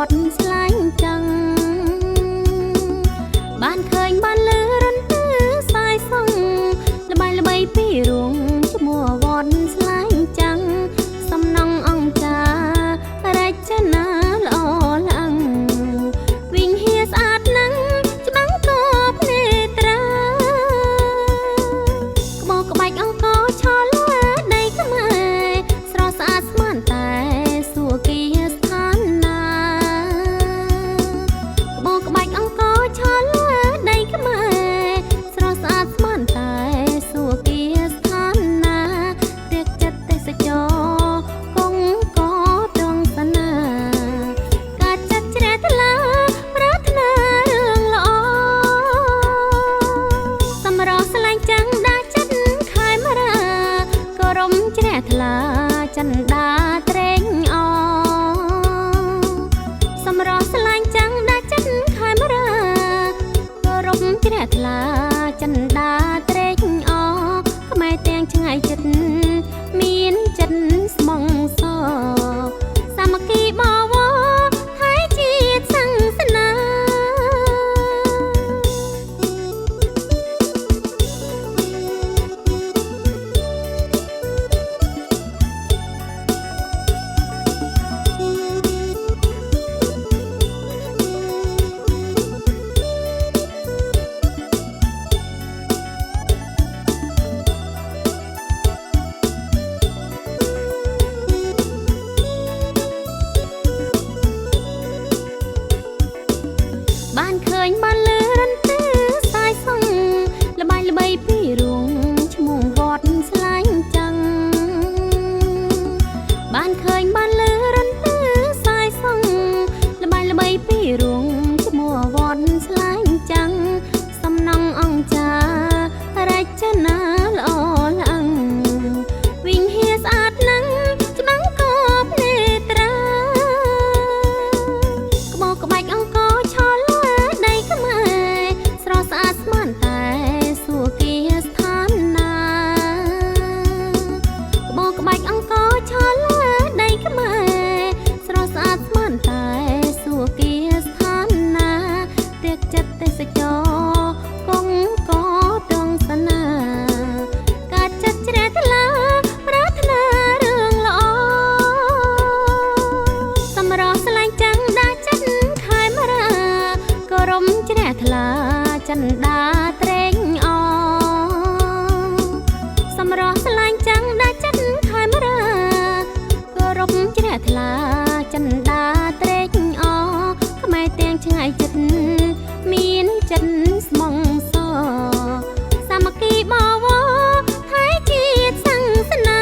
ត់ស្លាញ់ចឹងបានឃើញបានលឺរន្ទឺសាយសងល្បីល្បីពីរួងឈ្មោះវត្តស្លាញ់ចឹងសំណងអង្គចារចនាល្អឡាំងវិញហៀស្អាតណាស់ច្បាំងកភ្នេត្រាក្បោក្បាច់អង្គឆលដីខ្មែរស្រស់ស្អាតស្មានតែសួគីស្ថានណាក្បោក្បាច់អង្គឆលដីខ្មែរស្រស់ស្អាតស្មានតែសួគីស្ថានណារៀបចិត្តទេសចរគង់កត្រង់សនាការចាត់ជ្រះថ្លាប្រាថ្នារឿងល្អសម្រស់ស្លាញ់ចាំងដាចិត្តខែមរាក៏រំជ្រះថ្លាចន្ទាត្រេងអសម្រស់ស្លាញ់ចាំងដាចិត្តខែមរាក៏រំជ្រះថ្លាចន្ទាត្រេងអខ្មែរទាំងឆ្ងាយចិត្តមានចិត្តស្មងសសាមគ្គីបវរហើយជាតិសង្សនាបានឃើញបានលឺរន្ទឺសាយសងល្បីល្បីពីរួងឈ្មោះវត្តស្លាញ់ចឹងបានឃើញបានលឺរន្ទឺសាយសងល្បីល្បីពីរួងឈ្មោះវត្តស្លាញ់ចឹងសំណងអង្គចារចនាល្អឡាំងវិញហៀស្អាតណាស់ច្បាំងកភ្នេត្រាក្បោក្បាច់អង្គឆលដីខ្មែរស្រស់ស្អាតស្មានតែសួគីស្ថានណាក្បោក្បាច់អង្គឆលដីខ្មែរស្រស់ស្អាតស្មានតែសួគីស្ថានណាទៀកចិត្តទេសចរគង់កត្រង់សនាការចាត់ជ្រះថ្លាប្រាថ្នារឿងល្អសម្រស់ស្លាញ់ចាំងដាចិត្តខែមរាក៏រំជ្រះថ្លាចន្ទាត្រេងអសម្រស់ស្លាញ់ចាំងដាចិត្តខែមរាក៏រំជ្រះថ្លាចន្ទាត្រេងអខ្មែរទាំងឆ្ងាយចិត្តមានចិត្តស្មងសសាមគ្គីបវរហើយជាតិសង្សនា